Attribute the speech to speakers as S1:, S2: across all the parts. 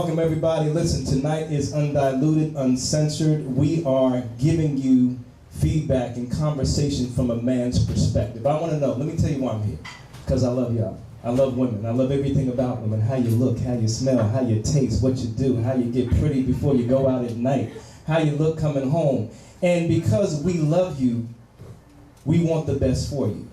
S1: Welcome everybody. Listen, tonight is undiluted, uncensored. We are giving you feedback and conversation from a man's perspective. I want to know, let me tell you why I'm here. Because I love y'all. I love women. I love everything about women. How you look, how you smell, how you taste, what you do, how you get pretty before you go out at night, how you look coming home. And because we love you, we want the best for you.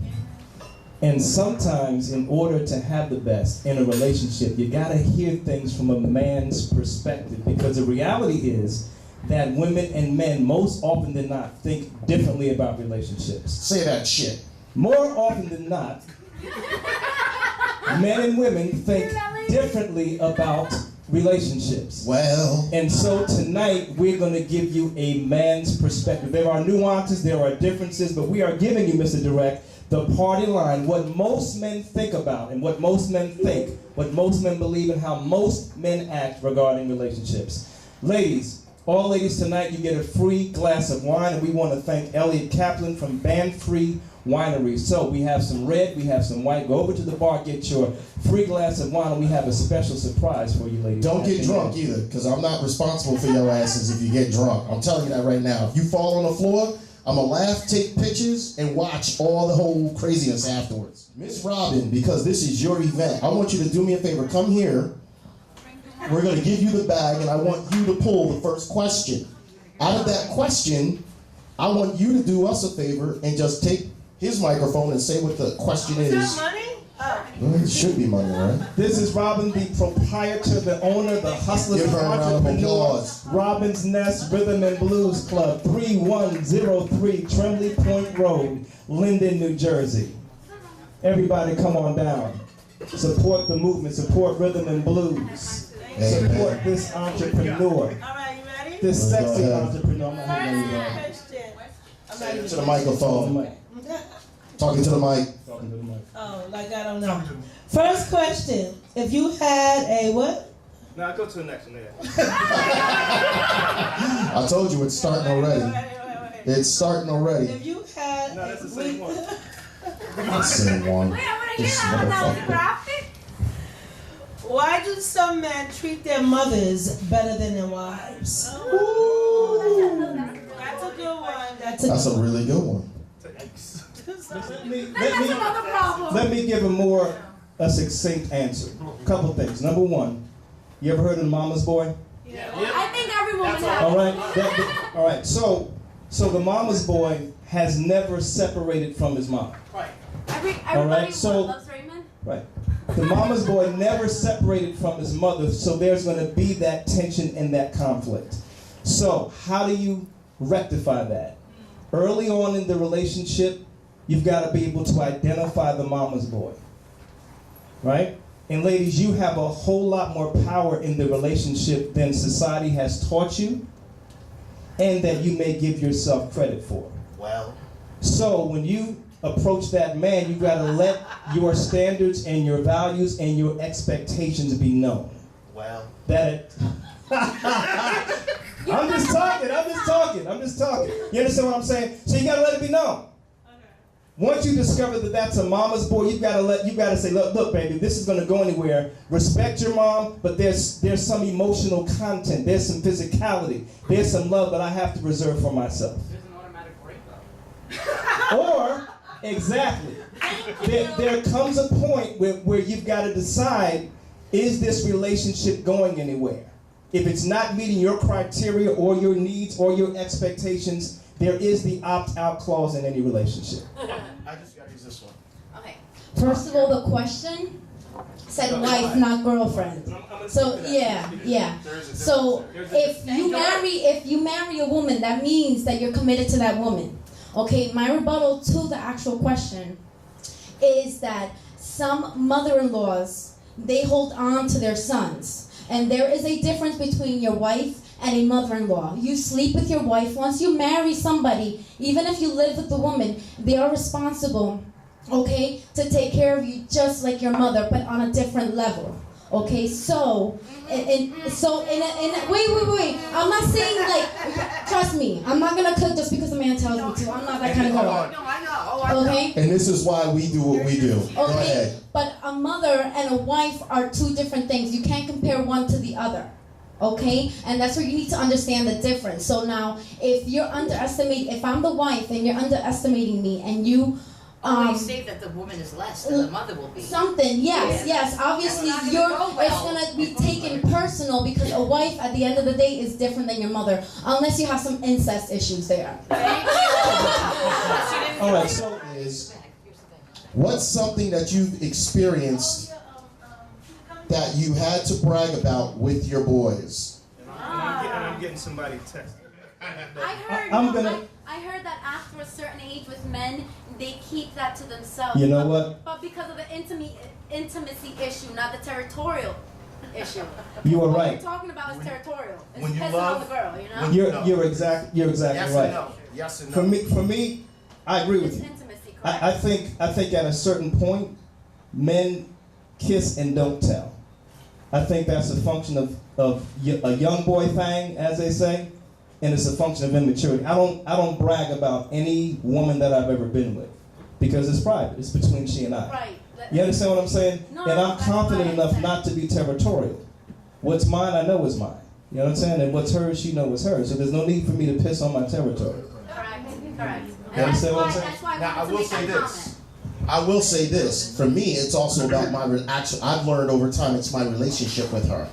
S1: And sometimes in order to have the best in a relationship, you gotta hear things from a man's perspective, because the reality is that women and men most often than not think differently about relationships.
S2: Say that shit.
S1: More often than not, men and women think differently about relationships.
S2: Well.
S1: And so tonight we're going to give you a man's perspective. There are nuances, there are differences, but we are giving you, MisterDirect, the party line, what most men think about and what most men think, what most men believe, and how most men act regarding relationships. Ladies, all ladies tonight, you get a free glass of wine, and we want to thank Elliot Kaplan from Band Free Winery. So we have some red, we have some white. Go over to the bar, get your free glass of wine, and we have a special surprise for you, ladies.
S2: Don't get drunk either, because I'm not responsible for your asses if you get drunk. I'm telling you that right now. If you fall on the floor, I'm going to laugh, take pictures, and watch all the whole craziness afterwards. Miss Robin, because this is your event, I want you to do me a favor. Come here. We're going to give you the bag, and I want you to pull the first question. Out of that question, I want you to do us a favor and just take his microphone and say what the question is.
S3: Is that money? Oh.
S2: Well, it should be money, right?
S1: This is Robin, the proprietor, the owner, the hustler,
S2: Give
S1: the
S2: her a round of
S1: entrepreneur.
S2: applause.
S1: Robin's Nest Rhythm and Blues Club, 3103 Tremblay Point Road, Linden, New Jersey. Everybody come on down. Support the movement, support rhythm and blues.
S2: Amen.
S1: Support this entrepreneur.
S3: All right, you ready?
S1: This
S2: Let's go
S1: sexy
S2: ahead.
S1: entrepreneur. I'm not
S3: First
S1: hitting you,
S3: question.
S2: Say it to the microphone.
S1: Mike.
S2: Talking to the mic.
S1: Talking to the mic.
S3: Oh, like I don't know. First question. If you had a what?
S1: No, I'll go to the next one there.
S2: I told you it's starting already.
S3: Wait.
S2: It's starting already.
S3: If you had
S1: No, that's the same one.
S2: Same one.
S4: Wait, I want to
S2: This
S4: hear that. That was
S2: motherfucker.
S4: graphic.
S3: Why do some men treat their mothers better than their wives?
S4: That's
S3: That's a good one.
S2: That's a really good one.
S4: another problem.
S1: Let me give a succinct answer. Couple things. Number one, you ever heard of the mama's boy?
S4: I think every woman has.
S1: All right. All right. So the mama's boy has never separated from his mom.
S4: Everybody
S1: so-
S4: loves Raymond.
S1: Right. The mama's boy never separated from his mother, so there's going to be that tension and that conflict. So how do you rectify that? Early on in the relationship, you've got to be able to identify the mama's boy. Right? And ladies, you have a whole lot more power in the relationship than society has taught you and that you may give yourself credit for.
S2: Well.
S1: So when you approach that man, you got to let your standards and your values and your expectations be known.
S2: Well.
S1: That I'm just talking. You understand what I'm saying? So you got to let it be known. Once you discover that that's a mama's boy, you got to say, look, baby, this is going to go anywhere. Respect your mom, but there's some emotional content, there's some physicality, there's some love that I have to reserve for myself.
S5: There's an automatic breakup.
S1: Or, exactly, there comes a point where you've got to decide, is this relationship going anywhere? If it's not meeting your criteria or your needs or your expectations, there is the opt-out clause in any relationship.
S2: I just got to use this one.
S4: Okay.
S6: First of all, the question said wife, not girlfriend. So yeah. So if you marry a woman, that means that you're committed to that woman. Okay, my rebuttal to the actual question is that some mother-in-laws, they hold on to their sons. And there is a difference between your wife and a mother-in-law. You sleep with your wife. Once you marry somebody, even if you live with the woman, they are responsible, okay, to take care of you just like your mother, but on a different level. Okay, so, wait. I'm not saying trust me, I'm not gonna cook just because the man tells me to. I'm not that kind of girl.
S4: No, I know.
S6: Okay?
S2: And this is why we do what we do. Go
S6: Okay,
S2: ahead.
S6: but a mother and a wife are two different things. You can't compare one to the other. Okay, and that's where you need to understand the difference. So now, if I'm the wife and you're underestimating me, and you
S5: always say that the woman is less than the mother will be.
S6: Something, yes. Obviously, it's gonna be taken personal because a wife, at the end of the day, is different than your mother, unless you have some incest issues there.
S2: All right. So, what's something that you've experienced that you had to brag about with your boys?
S1: And I'm getting somebody text.
S4: I heard that after a certain age with men, they keep that to themselves.
S1: You know what?
S4: But because of the intimacy issue, not the territorial issue.
S1: You are
S4: What
S1: right.
S4: you're talking about is territorial. It's
S7: when you
S4: pissing
S7: love-
S4: on the girl, you know?
S1: You're exactly
S7: Yes
S1: right.
S7: and no. Yes and no.
S1: For me, I agree with
S4: It's
S1: you.
S4: intimacy, correct?
S1: I think at a certain point, men kiss and don't tell. I think that's a function of a young boy thing, as they say, and it's a function of immaturity. I don't brag about any woman that I've ever been with because it's private. It's between she and I.
S4: Right.
S1: You understand what I'm saying?
S4: No,
S1: And I'm
S4: that's
S1: confident
S4: what I
S1: enough
S4: said.
S1: not to be territorial. What's mine, I know is mine. You know what I'm saying? And what's hers, she knows is hers. So there's no need for me to piss on my territory.
S4: Correct.
S1: You understand what I'm saying?
S4: That's why
S7: Now, I
S4: wanted to
S7: will
S4: make
S7: say
S4: that
S7: this.
S2: I will say this. For me, it's also about my I've learned over time it's my relationship with her.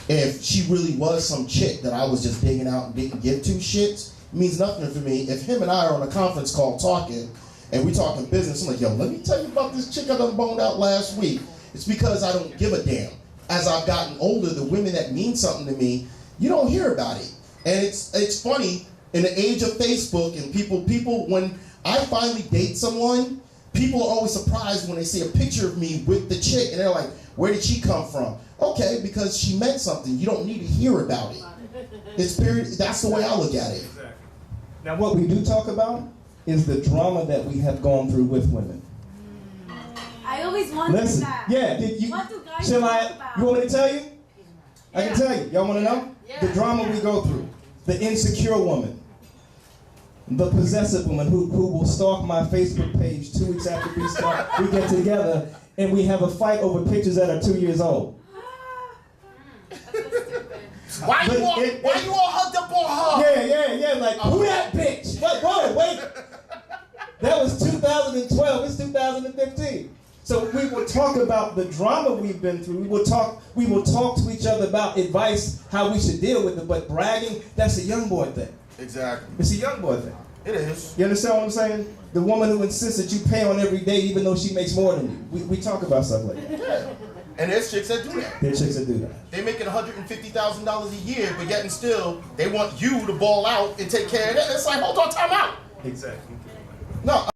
S2: If she really was some chick that I was just digging out and didn't give two shits, it means nothing for me. If him and I are on a conference call talking, and we talking business, I'm like, yo, let me tell you about this chick I done boned out last week. It's because I don't give a damn. As I've gotten older, the women that mean something to me, you don't hear about it. And it's funny, in the age of Facebook and people, when I finally date someone, people are always surprised when they see a picture of me with the chick, and they're like, where did she come from? Okay, because she meant something. You don't need to hear about it. It's period. That's the way I look at it.
S1: Exactly. Now, what we do talk about is the drama that we have gone through with women.
S4: I always wondered
S1: Listen,
S4: that.
S1: yeah, did you?
S4: What do guys
S1: Shall
S4: talk
S1: I?
S4: about?
S1: You want me to tell you? I can tell you. Y'all want to know? The drama we go through. The insecure woman. The possessive woman who will stalk my Facebook page 2 weeks after we get together and we have a fight over pictures that are 2 years old.
S7: Why you all hugged up on her?
S1: Yeah. Like, who that bitch? Whoa, wait. That was 2012. It's 2015. So we will talk about the drama we've been through. We will talk to each other about advice, how we should deal with it. But bragging, that's a young boy thing.
S7: Exactly.
S1: It's a young boy thing.
S7: It is.
S1: You understand what I'm saying? The woman who insists that you pay on every day even though she makes more than you. We talk about stuff like that.
S7: And there's chicks that do that.
S1: There are chicks that do that.
S7: They making $150,000 a year, but yet and still, they want you to ball out and take care of that. It's like, hold on, time out.
S1: Exactly.
S7: No.